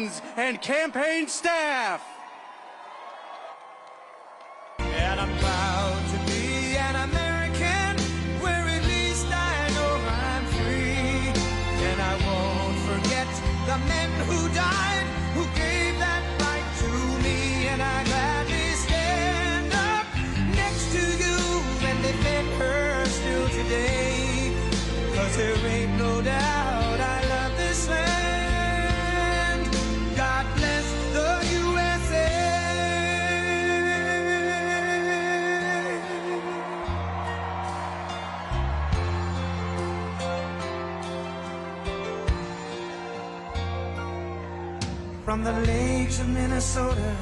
friends and campaign staff. And I'm proud to be an American, where at least I know I'm free. And I won't forget the men who died, who gave that right to me. And I gladly stand up next to you and defend her still today. 'Cause there ain't no doubt I love this land. God bless the USA. From the lakes of Minnesota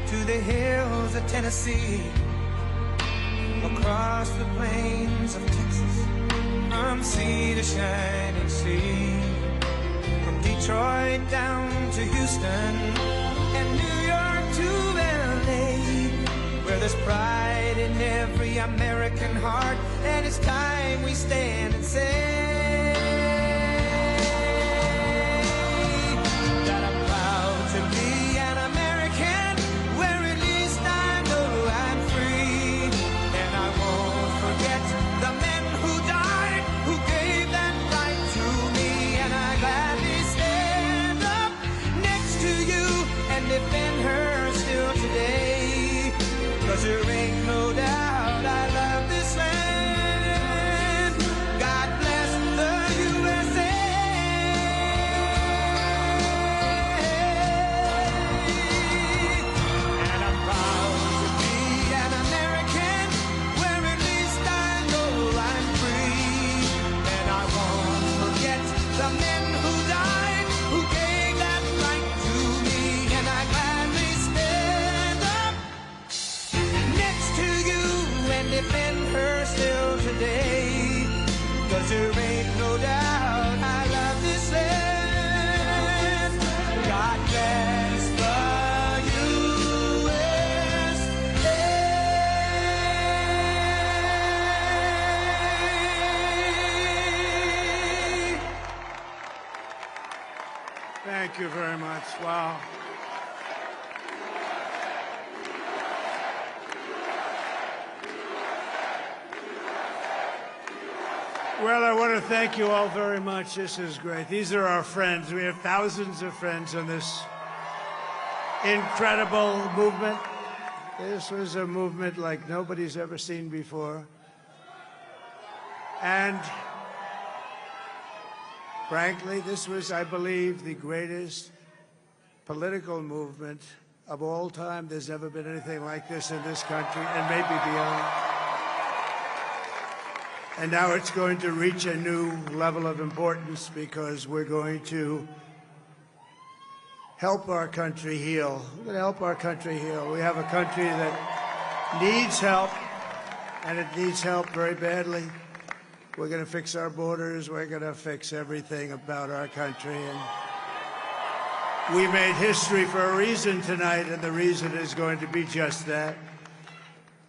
to the hills of Tennessee, across the plains of Texas, from sea to shining sea, from Detroit down to Houston and New York to LA, where there's pride in every American heart, and it's time we stand and say that I'm proud to be an American, where at least I know I'm free. And I won't forget the men who died, who gave that right to me. And I gladly stand up next to you and defend her still today. 'Cause there ain't no doubt I love this land. God bless the USA. And I'm proud to be an American, where at least I know I'm free. And I won't forget the men who died, who gave that right to me. And I gladly stand up next to you and defend her still today. 'Cause there ain't no doubt I love this land. God bless the USA. Thank you very much. Wow. Well, I want to thank you all very much. This is great. These are our friends. We have thousands of friends on this incredible movement. This was a movement like nobody's ever seen before. And frankly, this was, I believe, the greatest political movement of all time. There's never been anything like this in this country, and maybe beyond. And now it's going to reach a new level of importance, because we're going to help our country heal. We're going to help our country heal. We have a country that needs help, and it needs help very badly. We're going to fix our borders. We're going to fix everything about our country. And we made history for a reason tonight, and the reason is going to be just that.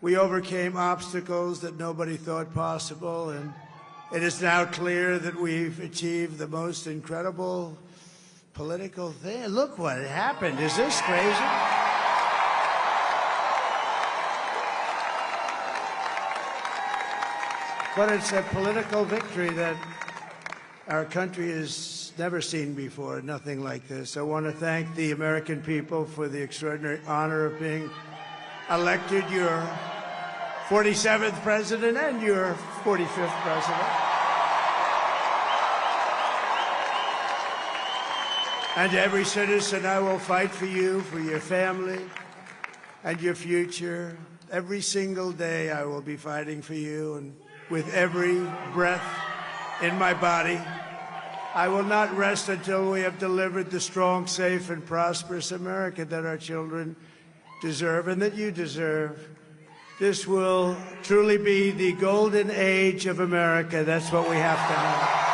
We overcame obstacles that nobody thought possible, and it is now clear that we've achieved the most incredible political thing. Look what happened. Is this crazy? But it's a political victory that our country has never seen before, nothing like this. I want to thank the American people for the extraordinary honor of being elected your 47th president and your 45th president. And every citizen, I will fight for you, for your family, and your future. Every single day I will be fighting for you, and with every breath in my body, I will not rest until we have delivered the strong, safe, and prosperous America that our children deserve and that you deserve. This will truly be the golden age of America. That's what we have to have.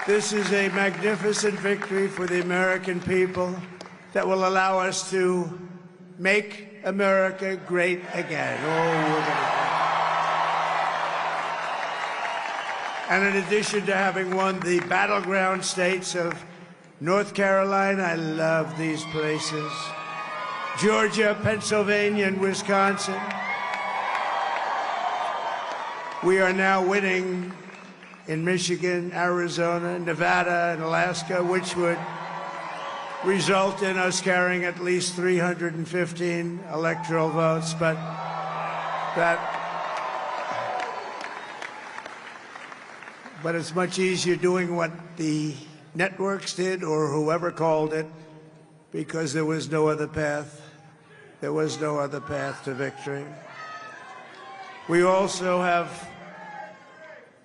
This is a magnificent victory for the American people that will allow us to make America great again. Oh, we're going to. And in addition to having won the battleground states of North Carolina, I love these places, Georgia, Pennsylvania, and Wisconsin, we are now winning in Michigan, Arizona, Nevada, and Alaska, which would result in us carrying at least 315 electoral votes. But it's much easier doing what the networks did or whoever called it, because there was no other path. There was no other path to victory. We also have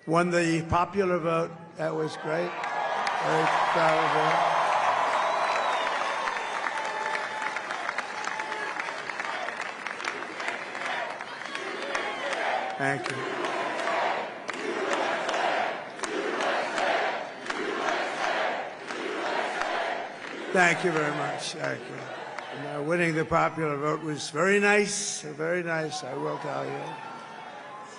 won the popular vote. That was great. Very proud of that. Thank you. Thank you very much. Thank you. And, winning the popular vote was very nice, I will tell you. It's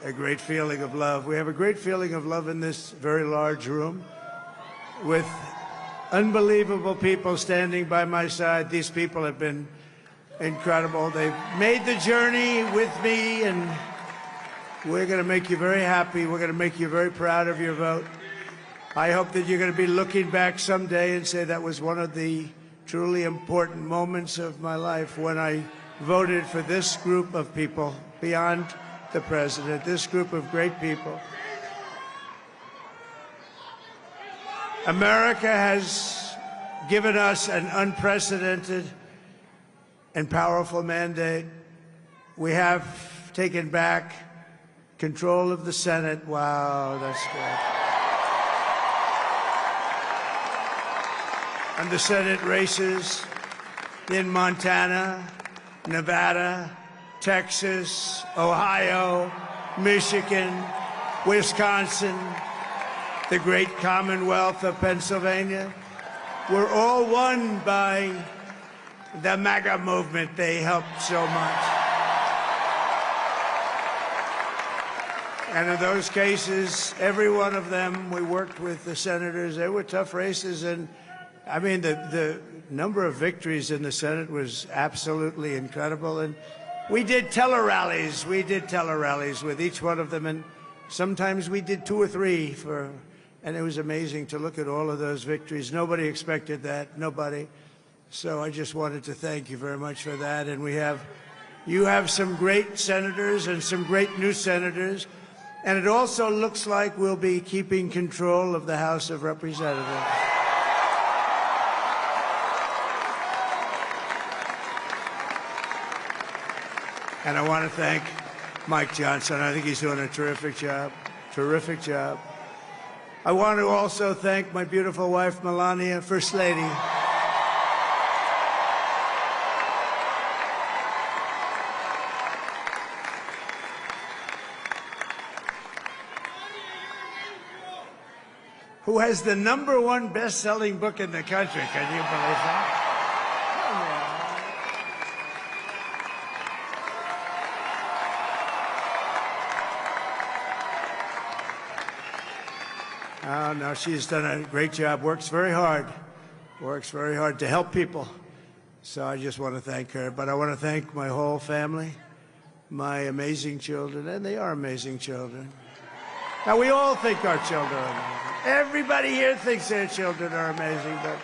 a great feeling of love. We have a great feeling of love in this very large room with unbelievable people standing by my side. These people have been incredible. They've made the journey with me, and we're going to make you very happy. We're going to make you very proud of your vote. I hope that you're going to be looking back someday and say that was one of the truly important moments of my life when I voted for this group of people beyond the president, this group of great people. America has given us an unprecedented and powerful mandate. We have taken back control of the Senate. Wow, that's great. And the Senate races in Montana, Nevada, Texas, Ohio, Michigan, Wisconsin, the great Commonwealth of Pennsylvania, were all won by the MAGA movement. They helped so much. And in those cases, every one of them, we worked with the senators. They were tough races, and I mean, the number of victories in the Senate was absolutely incredible. And we did tele-rallies. We did tele-rallies with each one of them, and sometimes we did 2 or 3 and it was amazing to look at all of those victories. Nobody expected that, nobody. So I just wanted to thank you very much for that. And you have some great senators and some great new senators. And it also looks like we'll be keeping control of the House of Representatives. And I want to thank Mike Johnson. I think he's doing a terrific job. Terrific job. I want to also thank my beautiful wife, Melania, First Lady. Who has the #1 best-selling book in the country. Can you believe that? Oh, no, she's done a great job, works very hard to help people. So I just want to thank her. But I want to thank my whole family, my amazing children, and they are amazing children. Now, we all think our children are amazing. Everybody here thinks their children are amazing, but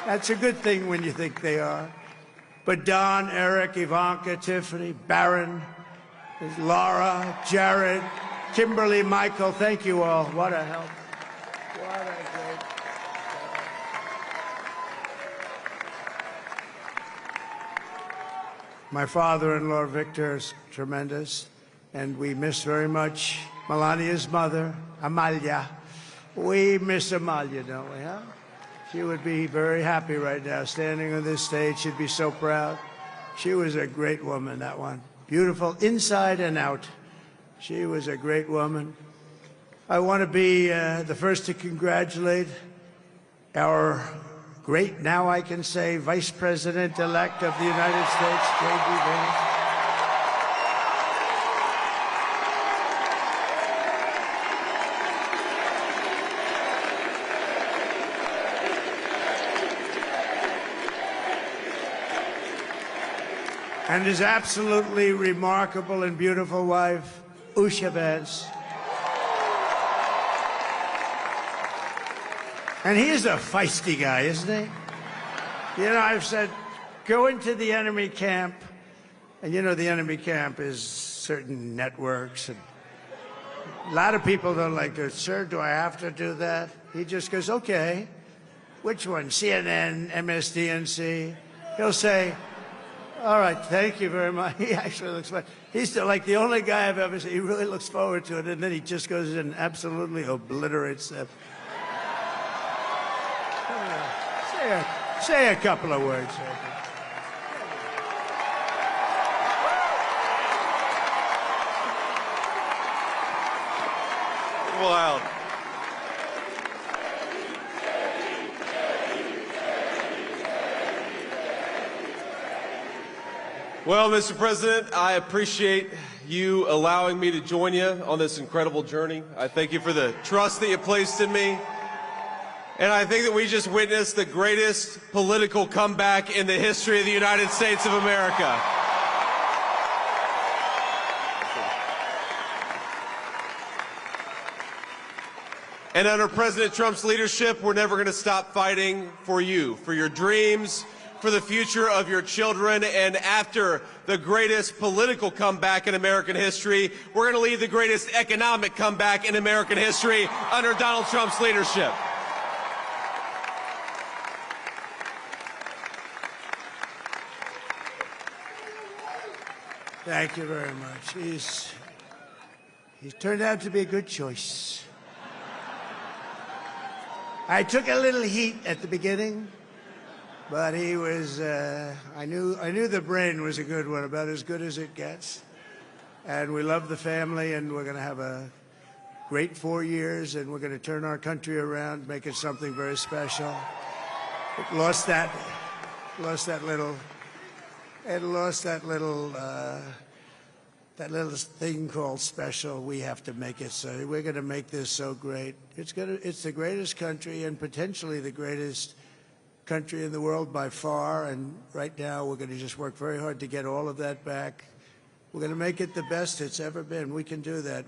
that's a good thing when you think they are. But Don, Eric, Ivanka, Tiffany, Barron, Laura, Jared, Kimberly, Michael, thank you all. What a help. What a great help. My father-in-law, Victor, is tremendous, and we miss very much Melania's mother, Amalia. We miss Amalia, don't we, huh? She would be very happy right now, standing on this stage. She'd be so proud. She was a great woman, that one. Beautiful inside and out. She was a great woman. I want to be the first to congratulate our great, now I can say, Vice President-elect of the United States, J.D. Vance. and his absolutely remarkable and beautiful wife, Usha Vance. And he's a feisty guy, isn't he? You know, I've said, go into the enemy camp, and you know the enemy camp is certain networks, and a lot of people don't like to, sir, do I have to do that? He just goes, okay, which one, CNN, MSDNC? He'll say, all right, thank you very much. He actually looks fine. He's like the only guy I've ever seen. He really looks forward to it, and then he just goes in and absolutely obliterates them. Say a couple of words. Wild. Well, Mr. President, I appreciate you allowing me to join you on this incredible journey. I thank you for the trust that you placed in me. And I think that we just witnessed the greatest political comeback in the history of the United States of America. And under President Trump's leadership, we're never going to stop fighting for you, for your dreams, for the future of your children. And after the greatest political comeback in American history, we're going to lead the greatest economic comeback in American history under Donald Trump's leadership. Thank you very much. He's turned out to be a good choice. I took a little heat at the beginning, but he was, I knew the brain was a good one, about as good as it gets. And we love the family, and we're going to have a great 4 years, and we're going to turn our country around, make it something very special. It lost that little thing called special. We have to make it so. We're going to make this so great. It's the greatest country and potentially the greatest country in the world by far. And right now we're going to just work very hard to get all of that back. We're going to make it the best it's ever been. We can do that.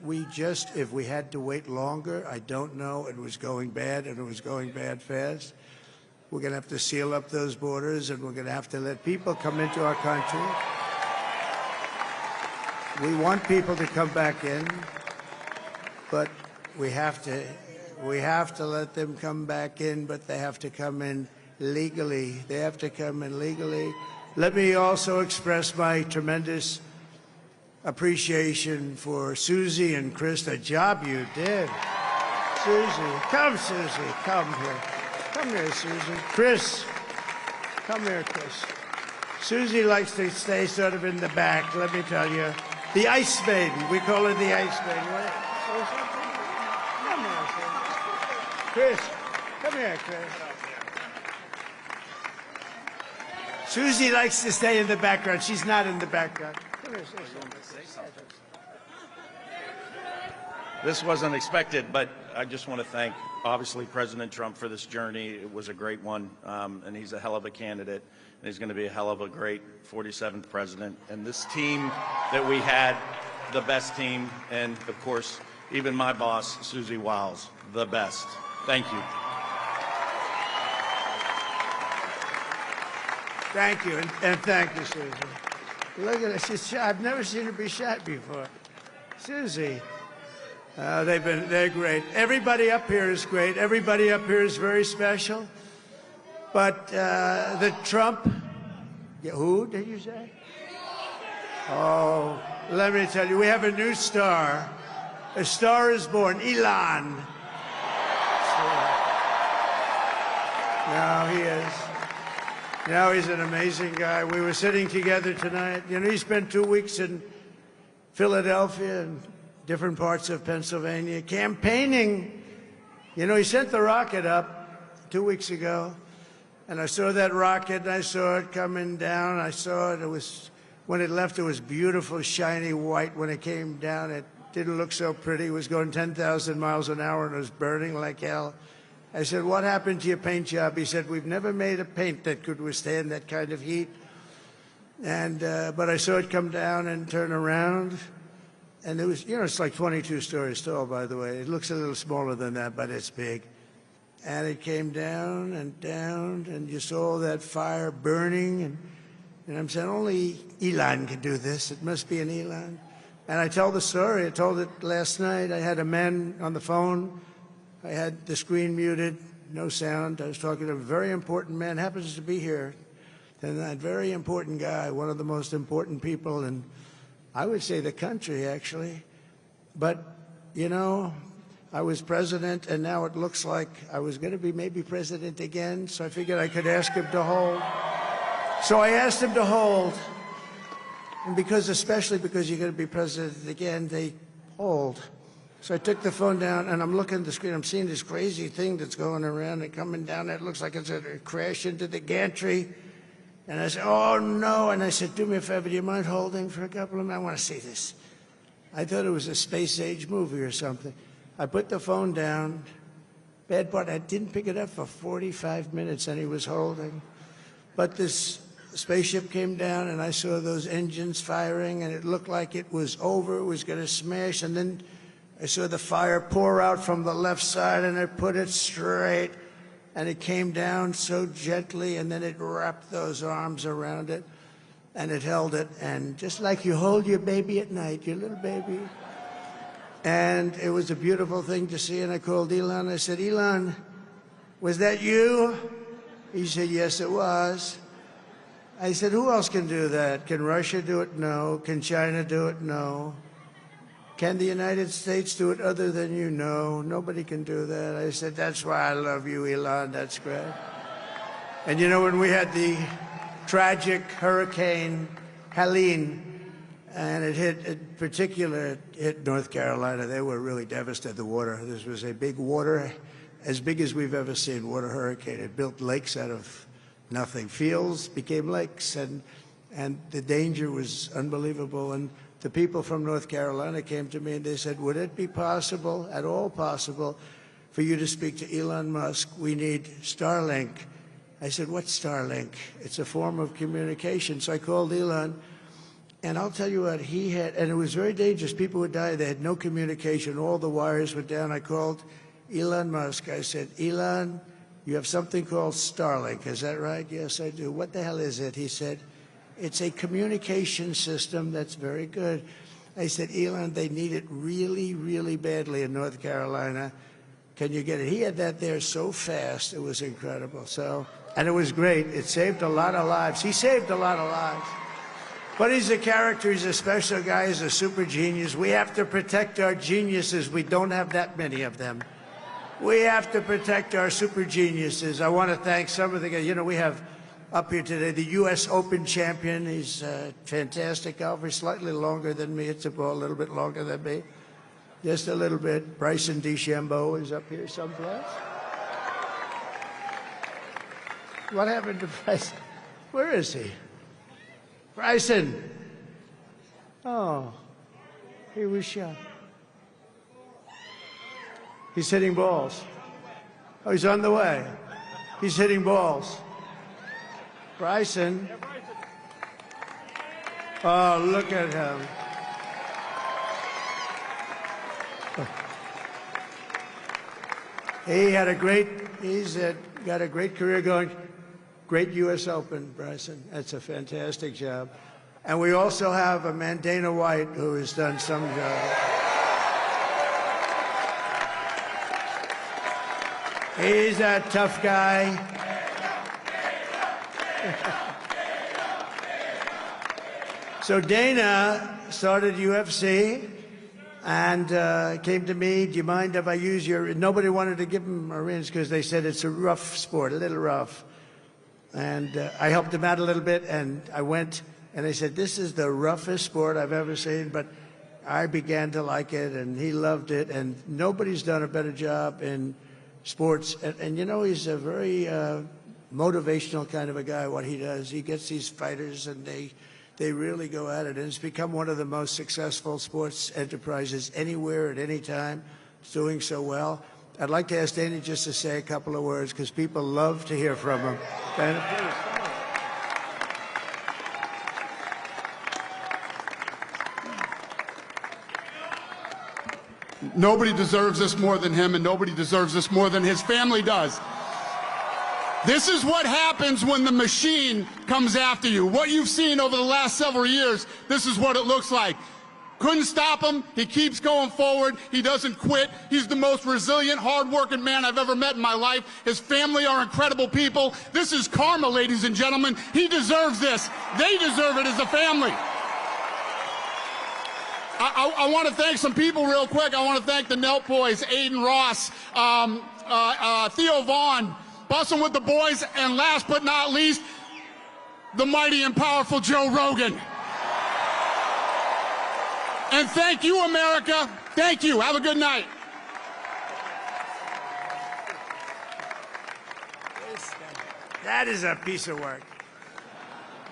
If we had to wait longer, I don't know. It was going bad, and it was going bad fast. We're going to have to seal up those borders, and we're going to have to let people come into our country. We want people to come back in, but we have to let them come back in, but they have to come in legally. They have to come in legally. Let me also express my tremendous appreciation for Susie and Chris, the job you did. Susie, come here. Come here, Susie. Chris, come here, Chris. Susie likes to stay sort of in the back, let me tell you. The Ice Maiden. We call her the Ice Maiden. Come here, Chris. Come here, Chris. Susie likes to stay in the background. She's not in the background. Come here, Susie. This wasn't expected, but I just want to thank, obviously, President Trump for this journey. It was a great one, and he's a hell of a candidate, and he's going to be a hell of a great 47th president. And this team that we had, the best team, and, of course, even my boss, Susie Wiles, the best. Thank you. Thank you, and thank you, Susie. Look at her. She's shy. I've never seen her be shy before. Susie. They're great. Everybody up here is great. Everybody up here is very special. But the Trump, who did you say? Oh, let me tell you, we have a new star. A star is born, Elon. Now he is. Now he's an amazing guy. We were sitting together tonight. You know, he spent 2 weeks in Philadelphia and different parts of Pennsylvania, campaigning. You know, he sent the rocket up 2 weeks ago, and I saw that rocket, and I saw it coming down. I saw it. It was, when it left, it was beautiful, shiny white. When it came down, it didn't look so pretty. It was going 10,000 miles an hour, and it was burning like hell. I said, what happened to your paint job? He said, we've never made a paint that could withstand that kind of heat. And but I saw it come down and turn around, and it was, you know, it's like 22 stories tall, by the way. It looks a little smaller than that, but it's big. And it came down, and you saw that fire burning, and I'm saying, only Elon can do this. It must be an Elon. And I tell the story. I told it last night. I had a man on the phone. I had the screen muted, no sound. I was talking to a very important man, happens to be here. And that very important guy, one of the most important people in, I would say, the country, actually. But, you know, I was president, and now it looks like I was going to be maybe president again, so I figured I could ask him to hold. So I asked him to hold. And especially because you're going to be president again, they hold. So I took the phone down, and I'm looking at the screen. I'm seeing this crazy thing that's going around and coming down. It looks like it's going to crash into the gantry. And I said, oh, no. And I said, do me a favor, do you mind holding for a couple of minutes? I want to see this. I thought it was a space-age movie or something. I put the phone down. Bad part, I didn't pick it up for 45 minutes, and he was holding. But this spaceship came down, and I saw those engines firing, and it looked like it was over. It was going to smash. And then I saw the fire pour out from the left side, and I put it straight. And it came down so gently, and then it wrapped those arms around it, and it held it. And just like you hold your baby at night, your little baby. And it was a beautiful thing to see. And I called Elon. I said, Elon, was that you? He said, yes, it was. I said, who else can do that? Can Russia do it? No. Can China do it? No. Can the United States do it other than you? No, nobody can do that. I said, that's why I love you, Elon. That's great. And you know, when we had the tragic Hurricane Helene, and it hit North Carolina, they were really devastated, the water. This was a big water, as big as we've ever seen, water hurricane. It built lakes out of nothing. Fields became lakes, and the danger was unbelievable. And the people from North Carolina came to me and they said, would it be possible, at all possible, for you to speak to Elon Musk? We need Starlink. I said, what's Starlink? It's a form of communication. So I called Elon, and I'll tell you what, he had, and it was very dangerous. People would die. They had no communication. All the wires were down. I called Elon Musk. I said, Elon, you have something called Starlink. Is that right? Yes, I do. What the hell is it? He said, it's a communication system that's very good. I said, Elon, they need it really, really badly in North Carolina. Can you get it? He had that there so fast, it was incredible. So, and it was great. It saved a lot of lives. He saved a lot of lives. But he's a character. He's a special guy. He's a super genius. We have to protect our geniuses. We don't have that many of them. We have to protect our super geniuses. I want to thank some of the guys. You know, we have up here today the U.S. Open champion. He's a fantastic golfer, slightly longer than me. It's a little bit longer than me, just a little bit. Bryson DeChambeau is up here someplace. What happened to Bryson? Where is he? Bryson. Oh, he was shot. He's hitting balls. Oh, he's on the way. He's hitting balls. Bryson. Oh, look at him. He's got a great career going. Great U.S. Open, Bryson. That's a fantastic job. And we also have a man, Dana White, who has done some job. He's a tough guy. So Dana started UFC and came to me, do you mind if I use your... Nobody wanted to give him a rinse because they said it's a rough sport, a little rough. And I helped him out a little bit, and I went, and they said, this is the roughest sport I've ever seen, but I began to like it, and he loved it, and nobody's done a better job in sports. And you know, he's a very motivational kind of a guy, what he does. He gets these fighters, and they really go at it, and it's become one of the most successful sports enterprises anywhere at any time. It's doing so well. I'd like to ask Dana just to say a couple of words, because people love to hear from him. Dana, please. Nobody deserves this more than him, and nobody deserves this more than his family does. This is what happens when the machine comes after you. What you've seen over the last several years, this is what it looks like. Couldn't stop him. He keeps going forward. He doesn't quit. He's the most resilient, hard-working man I've ever met in my life. His family are incredible people. This is karma, ladies and gentlemen. He deserves this. They deserve it as a family. I want to thank some people real quick. I want to thank the Nelk boys, Aiden Ross, Theo Vaughn, Bussin' with the Boys, and last but not least, the mighty and powerful Joe Rogan. And thank you, America. Thank you. Have a good night. That is a piece of work.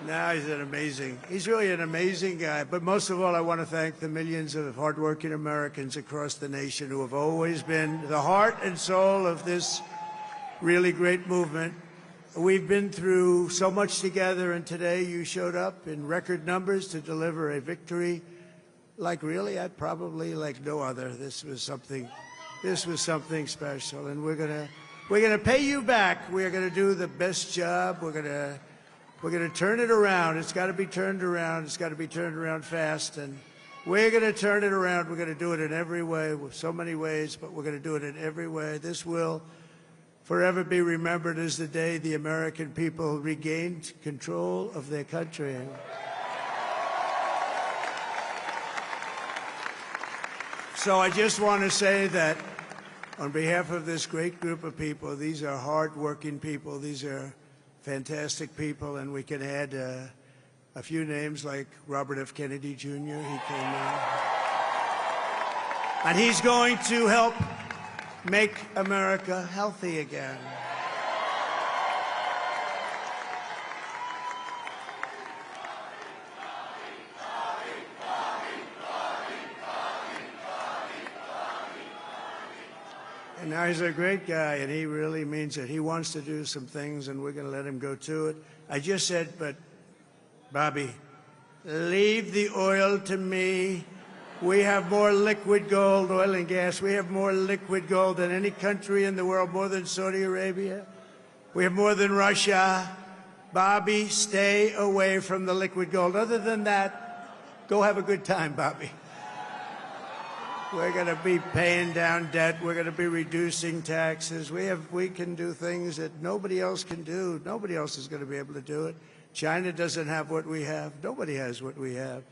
No, he's really an amazing guy. But most of all, I want to thank the millions of hardworking Americans across the nation who have always been the heart and soul of this really great movement. We've been through so much together, and today you showed up in record numbers to deliver a victory like probably like no other. This was something special, and we're gonna pay you back. We're gonna do the best job. We're gonna turn it around. It's got to be turned around. It's got to be turned around fast, and we're gonna turn it around. We're gonna do it in every way, with so many ways, but we're gonna do it in every way. This will forever be remembered as the day the American people regained control of their country. So I just want to say that on behalf of this great group of people, these are hard-working people. These are fantastic people, and we can add a few names like Robert F. Kennedy Jr. He came in. And he's going to help make America healthy again. And now he's a great guy, and he really means it. He wants to do some things, and we're going to let him go to it. I just said, but, Bobby, leave the oil to me. We have more liquid gold, oil and gas. We have more liquid gold than any country in the world, more than Saudi Arabia. We have more than Russia. Bobby, stay away from the liquid gold. Other than that, go have a good time, Bobby. We're going to be paying down debt. We're going to be reducing taxes. We can do things that nobody else can do. Nobody else is going to be able to do it. China doesn't have what we have. Nobody has what we have.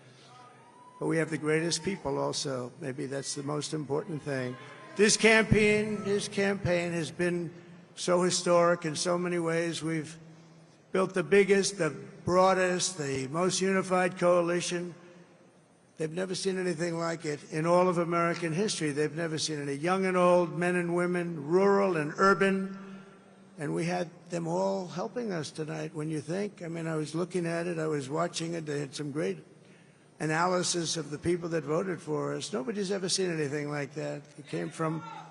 But we have the greatest people also. Maybe that's the most important thing. This campaign has been so historic in so many ways. We've built the biggest, the broadest, the most unified coalition. They've never seen anything like it in all of American history. They've never seen any young and old, men and women, rural and urban. And we had them all helping us tonight. When you think, I mean, I was looking at it, I was watching it. They had some great analysis of the people that voted for us. Nobody's ever seen anything like that.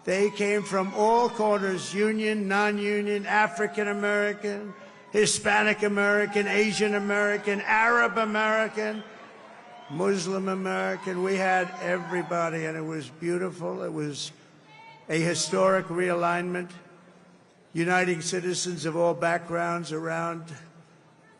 They came from all corners, union, non-union, African American, Hispanic American, Asian American, Arab American, Muslim American. We had everybody, and it was beautiful. It was a historic realignment, uniting citizens of all backgrounds around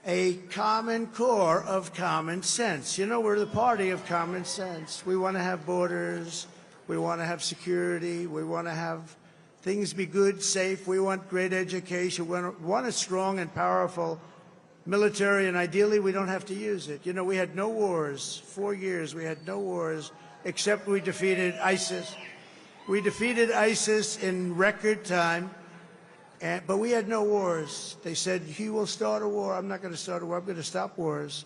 a common core of common sense. You know, we're the party of common sense. We want to have borders. We want to have security. We want to have things be good, safe. We want great education. We want a strong and powerful military, and ideally we don't have to use it. You know, we had no wars. 4 years we had no wars, except we defeated ISIS. We defeated ISIS in record time, but we had no wars. They said, he will start a war. I'm not going to start a war. I'm going to stop wars.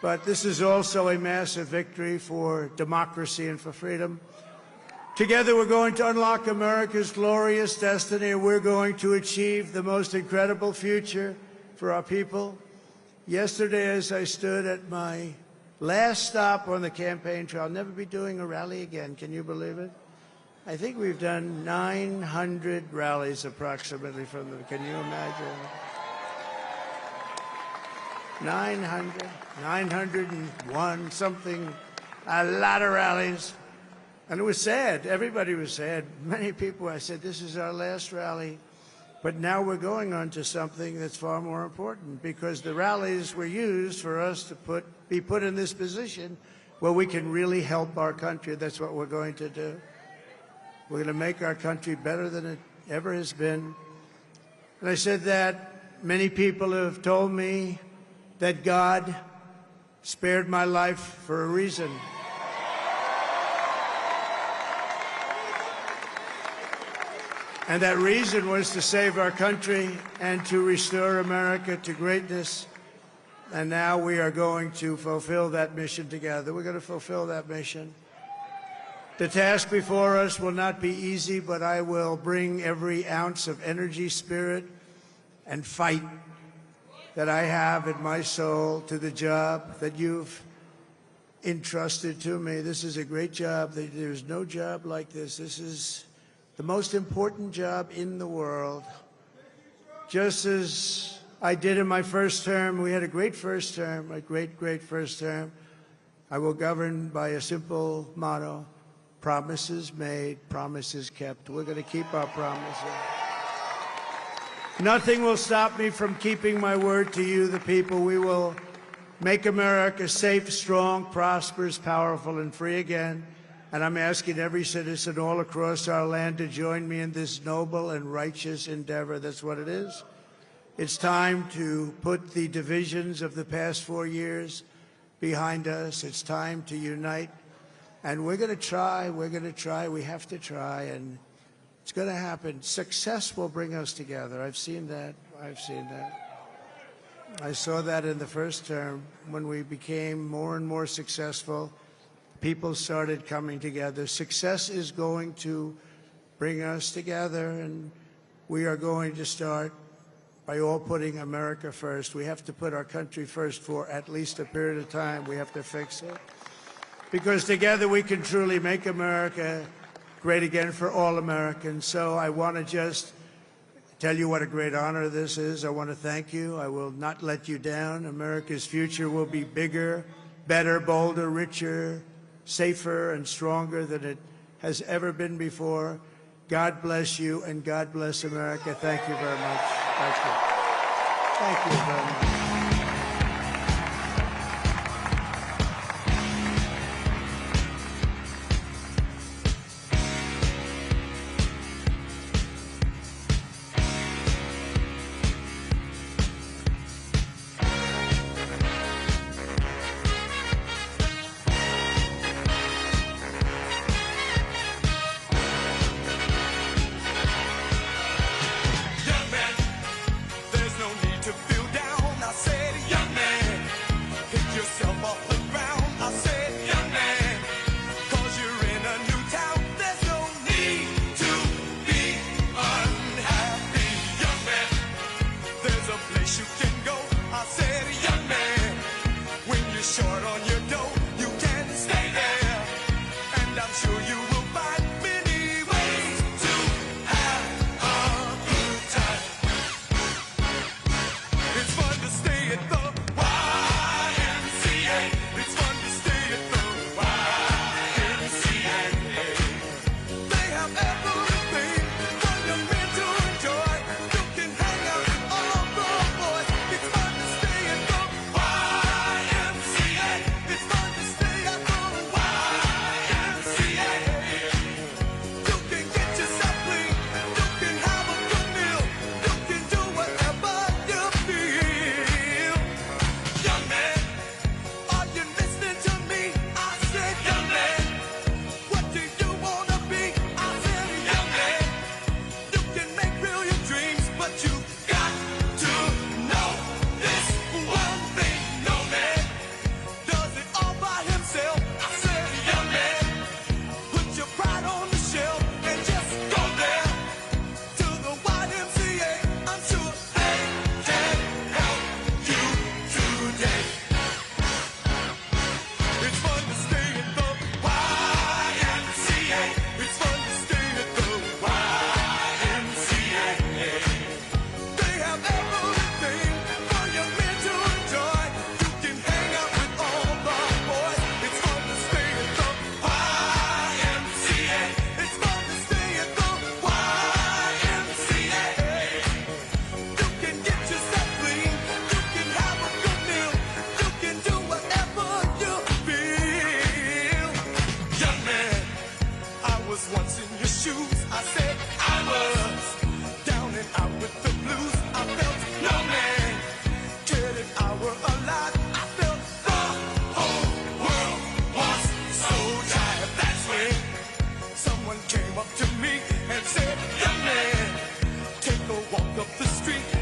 But this is also a massive victory for democracy and for freedom. Together we're going to unlock America's glorious destiny, and we're going to achieve the most incredible future for our people. Yesterday, as I stood at my last stop on the campaign trail, I'll never be doing a rally again. Can you believe it? I think we've done 900 rallies approximately from them. Can you imagine? 900, 901, something, a lot of rallies. And it was sad. Everybody was sad. Many people, I said, this is our last rally. But now we're going on to something that's far more important, because the rallies were used for us to be put in this position where we can really help our country. That's what we're going to do. We're going to make our country better than it ever has been. And I said that many people have told me that God spared my life for a reason. And that reason was to save our country and to restore America to greatness. And now we are going to fulfill that mission together. We're going to fulfill that mission. The task before us will not be easy, but I will bring every ounce of energy, spirit, and fight that I have in my soul to the job that you've entrusted to me. This is a great job. There's no job like this. This is the most important job in the world. Just as I did in my first term, we had a great first term, a great, great first term. I will govern by a simple motto: promises made, promises kept. We're going to keep our promises. Nothing will stop me from keeping my word to you, the people. We will make America safe, strong, prosperous, powerful, and free again. And I'm asking every citizen all across our land to join me in this noble and righteous endeavor. That's what it is. It's time to put the divisions of the past 4 years behind us. It's time to unite. And we're going to try. We're going to try. We have to try. And it's going to happen. Success will bring us together. I've seen that. I've seen that. I saw that in the first term when we became more and more successful. People started coming together. Success is going to bring us together, and we are going to start by all putting America first. We have to put our country first for at least a period of time. We have to fix it. Because together we can truly make America great again for all Americans. So I want to just tell you what a great honor this is. I want to thank you. I will not let you down. America's future will be bigger, better, bolder, richer, safer, and stronger than it has ever been before. God bless you, and God bless America. Thank you very much. Thank you. Thank you very much. Young man, there's no need to feel down. I said walk up the street.